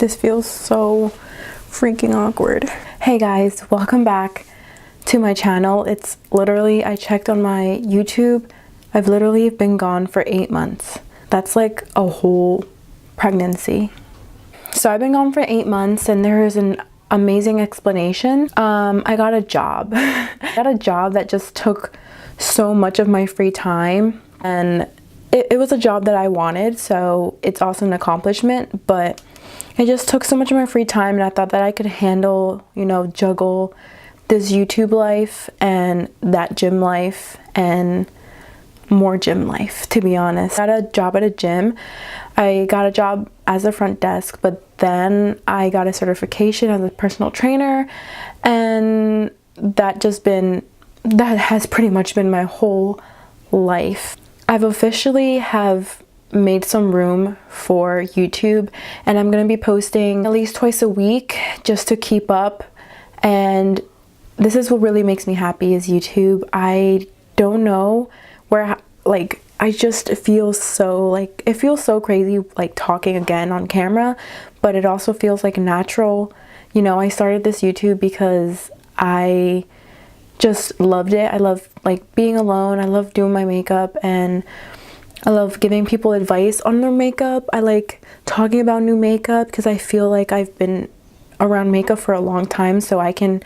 This feels so freaking awkward. Hey guys, welcome back to my channel. It's literally, I checked on my YouTube, I've literally been gone for 8 months. That's like a whole pregnancy. So I've been gone for 8 months and there is an amazing explanation. I got a job. I got a job that just took so much of my free time, and it was a job that I wanted, so it's also an accomplishment, but it just took so much of my free time, and I thought that I could handle, you know, juggle this YouTube life and that gym life and more gym life, to be honest. I got a job at a gym. I got a job as a front desk, but then I got a certification as a personal trainer, and that has pretty much been my whole life. I've officially have made some room for YouTube, and I'm gonna be posting at least twice a week just to keep up, and this is what really makes me happy is YouTube. I don't know where, like, I just feel so, like, it feels so crazy like talking again on camera, but it also feels like natural. You know, I started this YouTube because I just loved it. I love like being alone. I love doing my makeup, and I love giving people advice on their makeup. I like talking about new makeup because I feel like I've been around makeup for a long time, so I can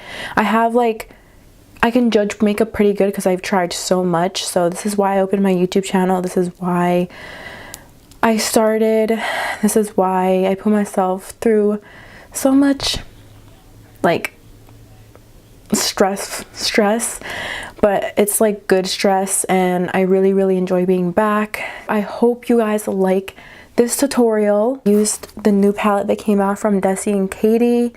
judge makeup pretty good because I've tried so much. So this is why I opened my YouTube channel. This is why I started. This is why I put myself through so much like stress, but it's like good stress, and I really enjoy being back. I hope you guys like this tutorial. I used the new palette that came out from Desi and Katie.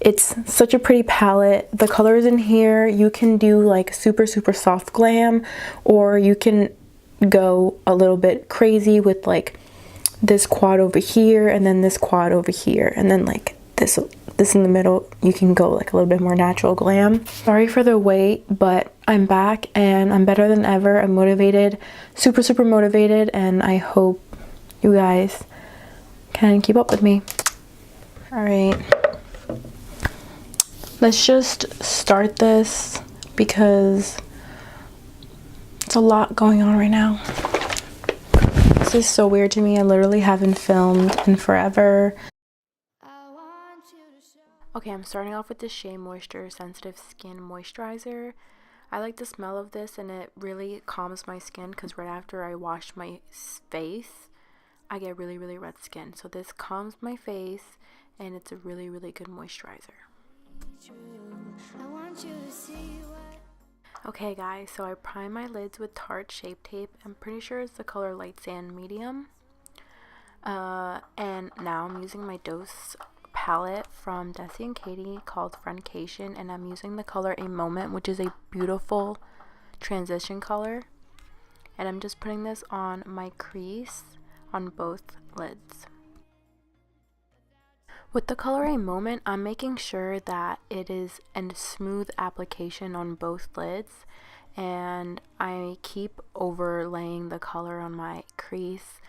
It's such a pretty palette. The colors in here, you can do like super soft glam, or you can go a little bit crazy with like this quad over here and then this quad over here, and then like this in the middle. You can go like a little bit more natural glam. Sorry for the wait, but I'm back and I'm better than ever. I'm motivated, super motivated, and I hope you guys can keep up with me. All right, let's just start this because it's a lot going on right now. This is so weird to me. I literally haven't filmed in forever. Okay, I'm starting off with the Shea Moisture Sensitive Skin Moisturizer. I like the smell of this, and it really calms my skin because right after I wash my face, I get really red skin. So this calms my face, and it's a really good moisturizer. Okay guys, so I prime my lids with Tarte Shape Tape. I'm pretty sure it's the color Light Sand Medium. And now I'm using my Dose palette from Desi and Katie called Friendcation, and I'm using the color A Moment, which is a beautiful transition color, and I'm just putting this on my crease on both lids. With the color A Moment, I'm making sure that it is a smooth application on both lids, and I keep overlaying the color on my crease.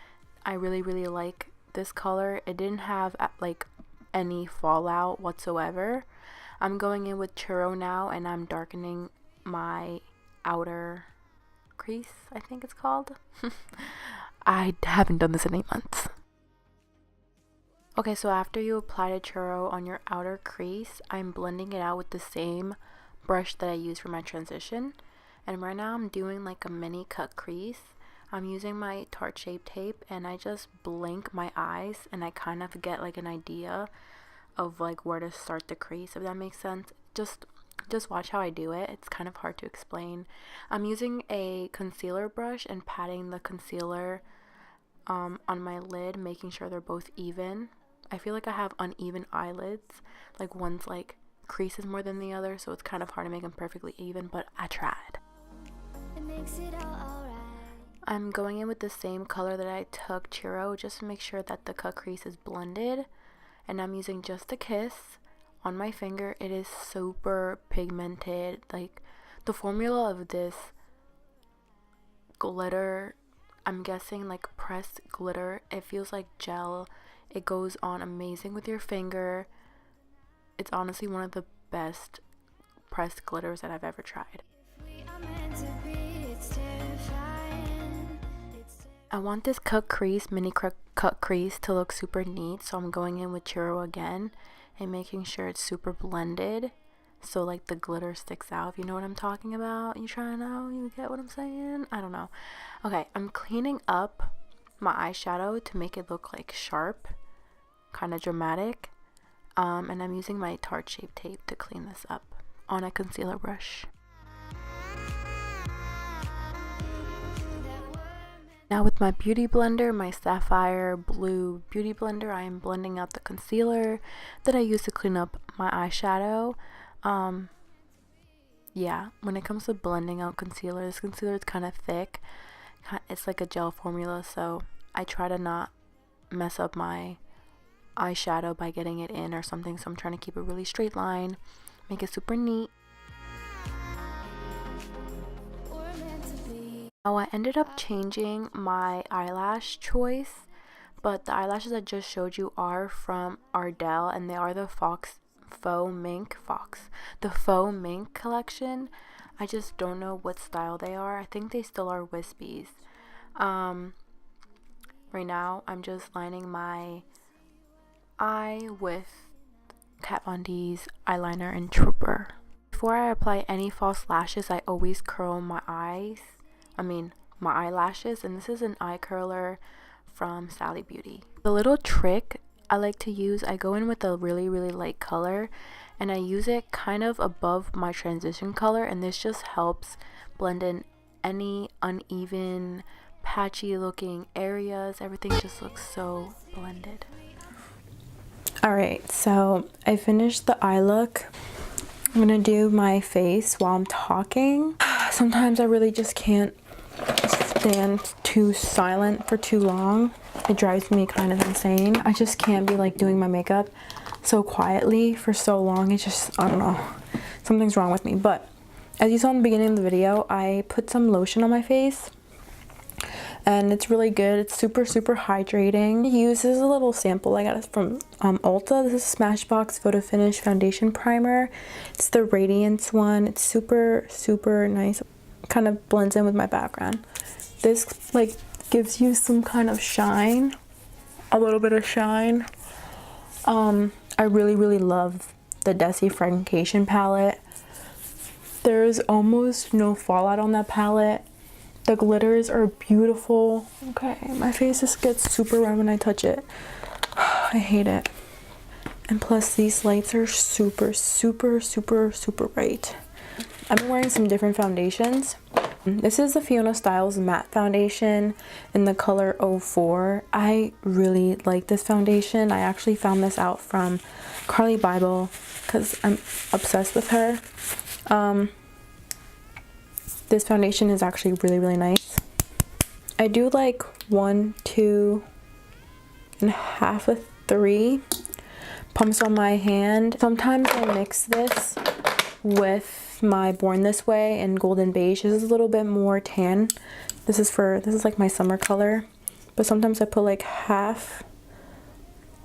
I really like this color. It didn't have like any fallout whatsoever. I'm going in with Churro now, and I'm darkening my outer crease, I think it's called. I haven't done this in 8 months. Okay, so after you apply the Churro on your outer crease, I'm blending it out with the same brush that I used for my transition, and right now I'm doing like a mini cut crease. I'm using my Tarte Shape Tape, and I just blink my eyes, and I kind of get like an idea of like where to start the crease, if that makes sense. Just watch how I do it. It's kind of hard to explain. I'm using a concealer brush and patting the concealer on my lid, making sure they're both even. I feel like I have uneven eyelids, like one's like creases more than the other, so it's kind of hard to make them perfectly even, but I tried. It makes it all alright. I'm going in with the same color that I took Churro, just to make sure that the cut crease is blended, and I'm using Just a Kiss on my finger. It is super pigmented. Like the formula of this glitter, I'm guessing like pressed glitter, it feels like gel. It goes on amazing with your finger. It's honestly one of the best pressed glitters that I've ever tried. I want this cut crease, mini cut crease to look super neat, so I'm going in with churro again and making sure it's super blended so like the glitter sticks out. If you know what I'm talking about, you trying to know, you get what I'm saying? I don't know. Okay, I'm cleaning up my eyeshadow to make it look like sharp, kind of dramatic, and I'm using my Tarte Shape Tape to clean this up on a concealer brush. Now with my beauty blender, my Sapphire Blue beauty blender, I am blending out the concealer that I use to clean up my eyeshadow. Yeah, when it comes to blending out concealer, this concealer is kind of thick. It's like a gel formula, so I try to not mess up my eyeshadow by getting it in or something, so I'm trying to keep a really straight line, make it super neat. Oh, I ended up changing my eyelash choice, but the eyelashes I just showed you are from Ardell, and they are the faux mink collection. I just don't know what style they are. I think they still are wispies. Right now I'm just lining my eye with Kat Von D's eyeliner and Trooper. Before I apply any false lashes, I always curl my my eyelashes, and this is an eye curler from Sally Beauty. The little trick I like to use, I go in with a really light color and I use it kind of above my transition color, and this just helps blend in any uneven, patchy looking areas. Everything just looks so blended. Alright, so I finished the eye look. I'm gonna do my face while I'm talking. Sometimes I really just can't stand too silent for too long. It drives me kind of insane. I just can't be like doing my makeup so quietly for so long. It's just, I don't know, something's wrong with me. But as you saw in the beginning of the video, I put some lotion on my face and it's really good. It's super hydrating. This is a little sample I got from Ulta. This is Smashbox Photo Finish Foundation Primer. It's the Radiance one. It's super nice. Kind of blends in with my background. This like gives you some kind of shine, a little bit of shine. I really love the Desi Friendcation palette. There's almost no fallout on that palette. The glitters are beautiful. Okay, my face just gets super red when I touch it. I hate it. And plus these lights are super bright. I've been wearing some different foundations. This is the Fiona Styles matte foundation in the color 04. I really like this foundation. I actually found this out from Carly Bible because I'm obsessed with her. This foundation is actually really nice. I do like 1, 2, and half of 3 pumps on my hand. Sometimes I mix this with my Born This Way and Golden Beige. This is a little bit more tan. This is like my summer color, but sometimes I put like half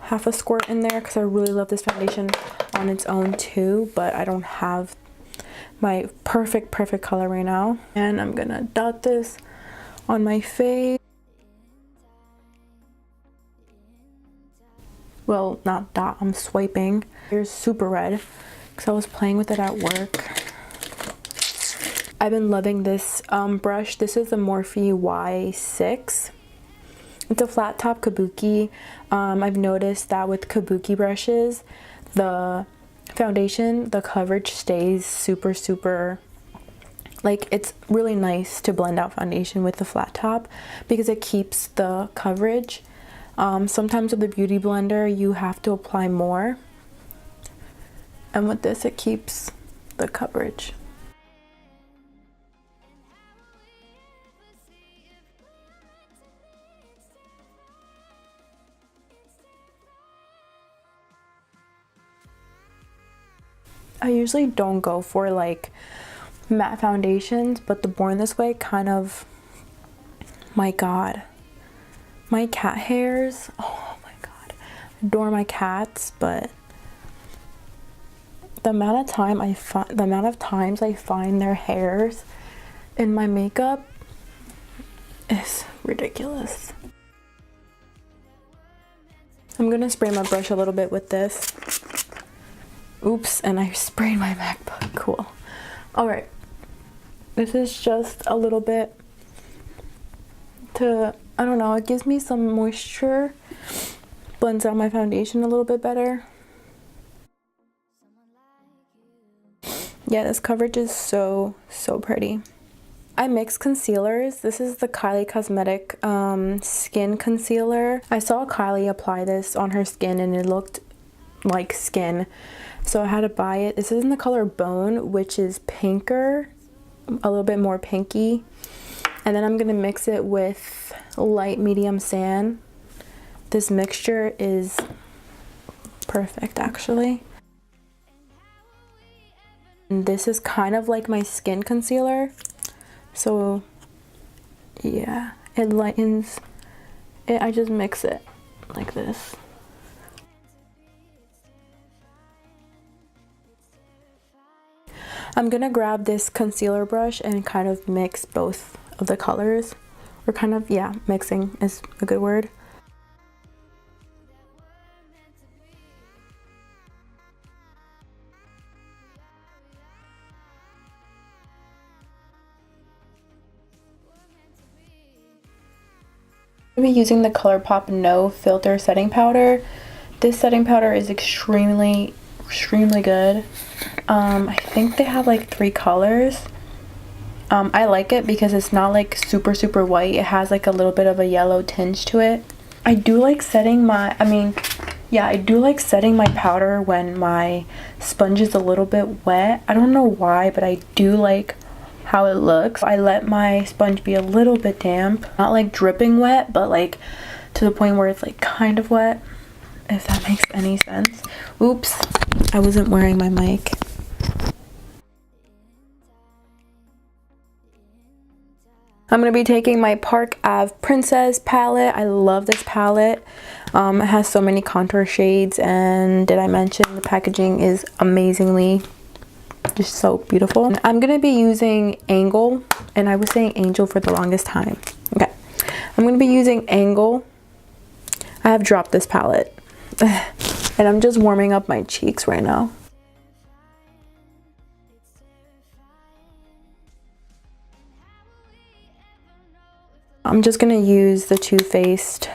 a squirt in there because I really love this foundation on its own too, but I don't have my perfect color right now. And I'm gonna dot this on my face. Well, not dot, I'm swiping. Here's super red because I was playing with it at work. I've been loving this brush. This is the Morphe Y6. It's a flat top kabuki. I've noticed that with kabuki brushes, the foundation, the coverage stays super, like it's really nice to blend out foundation with the flat top because it keeps the coverage. Sometimes with the beauty blender, you have to apply more. And with this, it keeps the coverage. I usually don't go for like matte foundations, but the Born This Way kind of, my god, my cat hairs, oh my god, adore my cats, but the amount of times I find their hairs in my makeup is ridiculous. I'm gonna spray my brush a little bit with this. Oops, and I sprayed my MacBook. Cool. All right, this is just a little bit to, I don't know, it gives me some moisture, blends out my foundation a little bit better. Yeah, this coverage is so pretty. I mix concealers. This is the Kylie Cosmetic skin concealer. I saw Kylie apply this on her skin and it looked like skin, so I had to buy it. This is in the color Bone, which is pinker, a little bit more pinky. And then I'm gonna mix it with light medium sand. This mixture is perfect, actually. And this is kind of like my skin concealer, so yeah, it lightens it. I just mix it like this. I'm gonna grab this concealer brush and kind of mix both of the colors, or kind of, yeah, mixing is a good word. I'm gonna be using the ColourPop No Filter setting powder. This setting powder is extremely good. I think they have like 3 colors. I like it because it's not like super white. It has like a little bit of a yellow tinge to it. I do like setting my, I do like setting my powder when my sponge is a little bit wet. I don't know why, but I do like how it looks. I let my sponge be a little bit damp, not like dripping wet, but like to the point where it's like kind of wet, if that makes any sense. Oops, I wasn't wearing my mic. I'm going to be taking my Park Ave Princess palette. I love this palette. It has so many contour shades, and did I mention the packaging is amazingly just so beautiful. I'm going to be using Angle, and I was saying Angel for the longest time. Okay, I'm going to be using Angle. I have dropped this palette and I'm just warming up my cheeks right now. I'm just gonna use the Too Faced,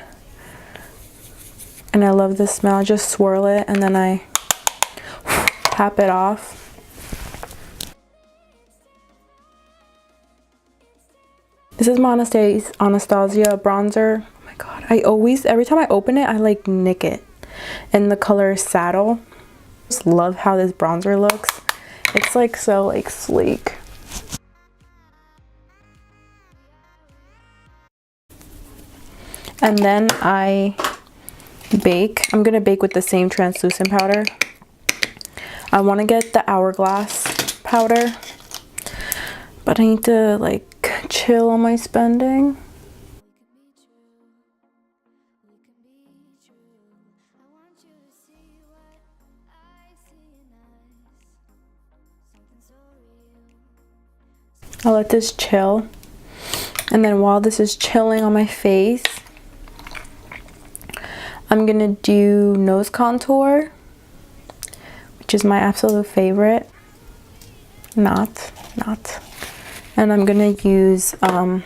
and I love the smell. I just swirl it and then I tap it off. This is my Anastasia bronzer. Oh my god, every time I open it, I like nick it. And the color is Saddle. Just love how this bronzer looks. It's like so like sleek. And then I bake. I'm gonna bake with the same translucent powder. I want to get the Hourglass powder, but I need to like chill on my spending. I'll let this chill, and then while this is chilling on my face, I'm gonna do nose contour, which is my absolute favorite. Not. And I'm gonna use the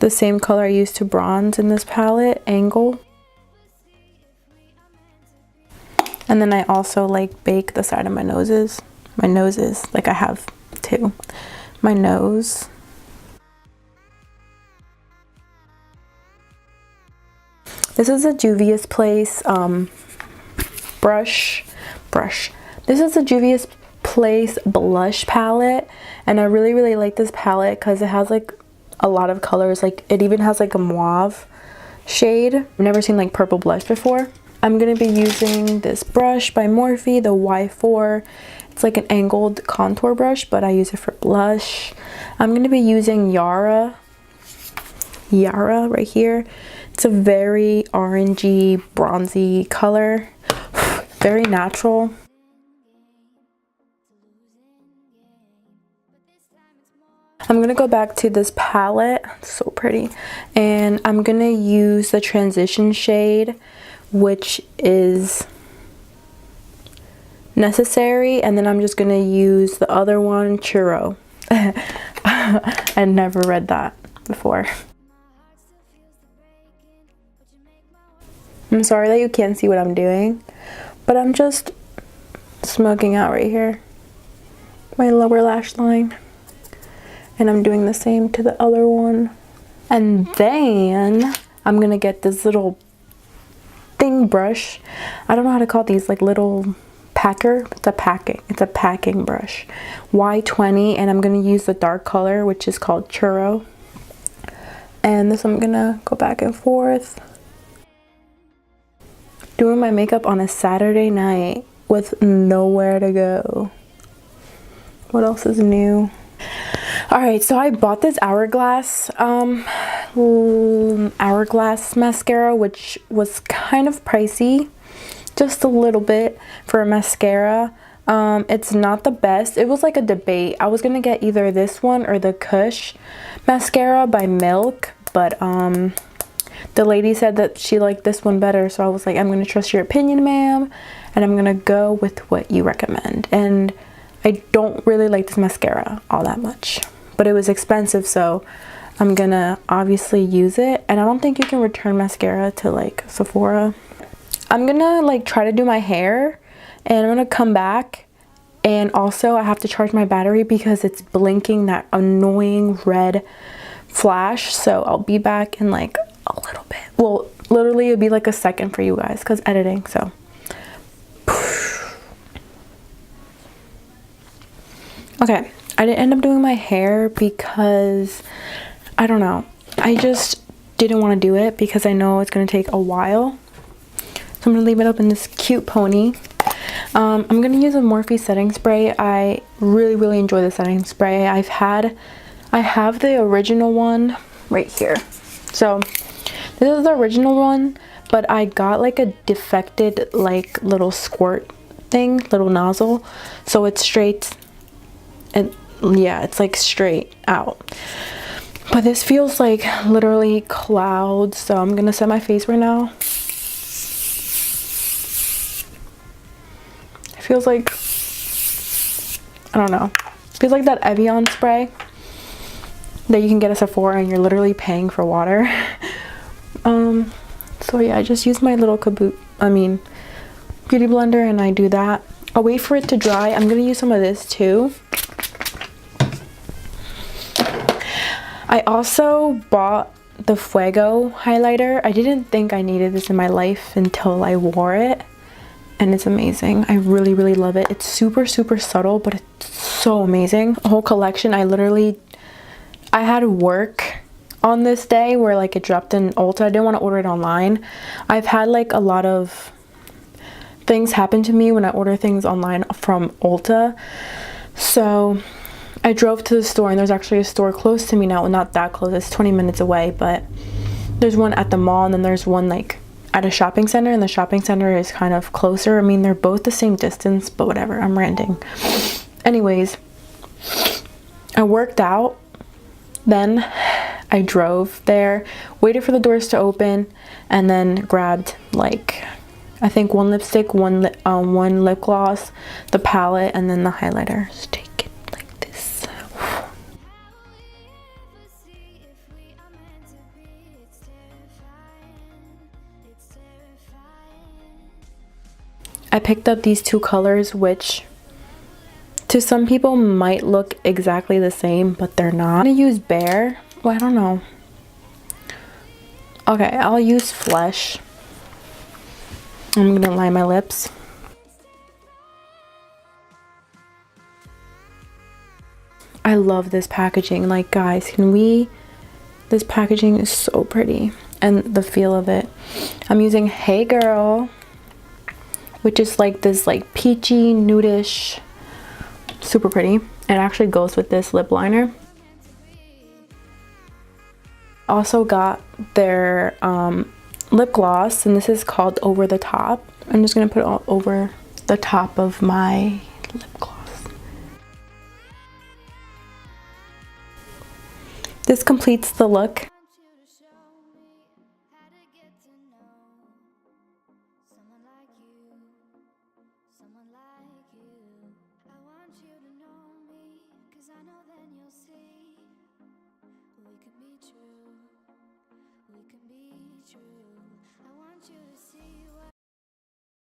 same color I used to bronze in this palette, Angle. And then I also like bake the side of my noses. My noses, like I have two. My nose. This is a Juvia's Place brush. This is a Juvia's Place blush palette, and I really like this palette because it has like a lot of colors. Like it even has like a mauve shade. I've never seen like purple blush before. I'm gonna be using this brush by Morphe, the Y4. It's like an angled contour brush, but I use it for blush. I'm gonna be using Yara right here. It's a very orangey, bronzy color. Very natural. I'm gonna go back to this palette. It's so pretty. And I'm gonna use the transition shade, which is Necessary, and then I'm just gonna use the other one, Churro. I never read that before. I'm sorry that you can't see what I'm doing, but I'm just smoking out right here, my lower lash line, and I'm doing the same to the other one. And then I'm gonna get this little thing brush. I don't know how to call these, like little packer. It's a packing brush, Y20, and I'm gonna use the dark color, which is called Churro. And this I'm gonna go back and forth, doing my makeup on a Saturday night with nowhere to go. What else is new? All right, so I bought this hourglass mascara, which was kind of pricey, just a little bit for a mascara. It's not the best. It was like a debate. I was gonna get either this one or the Kush mascara by Milk, but the lady said that she liked this one better, so I was like, I'm gonna trust your opinion, ma'am, and I'm gonna go with what you recommend. And I don't really like this mascara all that much, but it was expensive, so I'm gonna obviously use it. And I don't think you can return mascara to like Sephora. I'm gonna like try to do my hair, and I'm gonna come back, and also I have to charge my battery because it's blinking that annoying red flash. So I'll be back in like a little bit. Well, literally it'll be like a second for you guys because editing. So okay, I didn't end up doing my hair because I don't know, I just didn't want to do it because I know it's gonna take a while. So I'm gonna leave it up in this cute pony. I'm gonna use a Morphe setting spray. I really enjoy the setting spray. I have the original one right here. So this is the original one, but I got like a defected like little squirt thing, little nozzle, so it's straight, and yeah, it's like straight out. But this feels like literally clouds, so I'm gonna set my face right now. It feels like, I don't know, it feels like that Evian spray that you can get at Sephora and you're literally paying for water. So yeah, I just use my little beauty blender, and I do that. I'll wait for it to dry. I'm gonna use some of this too. I also bought the Fuego highlighter. I didn't think I needed this in my life until I wore it, and it's amazing. I really love it. It's super subtle, but it's so amazing. A whole collection. I had work on this day where like it dropped in Ulta. I didn't want to order it online. I've had like a lot of things happen to me when I order things online from Ulta. So I drove to the store, and there's actually a store close to me now. Well, not that close, it's 20 minutes away, but there's one at the mall, and then there's one like at a shopping center, and the shopping center is kind of closer. I mean, they're both the same distance, but whatever, I'm ranting. Anyways, I worked out, then I drove there, waited for the doors to open, and then grabbed like, I think one lipstick, one lip gloss, the palette, and then the highlighter. Just take it like this. I picked up these two colors, which to some people might look exactly the same, but they're not. I'm gonna use Bare. Well, I don't know. Okay, I'll use Flesh. I'm gonna line my lips. I love this packaging. Like, guys, this packaging is so pretty, and the feel of it. I'm using Hey Girl, which is like this like peachy, nudish, super pretty. It actually goes with this lip liner. also got their lip gloss, and this is called Over the Top. I'm just gonna put it all over the top of my lip gloss. This completes the look. I want you to know me, 'cause I know then you'll see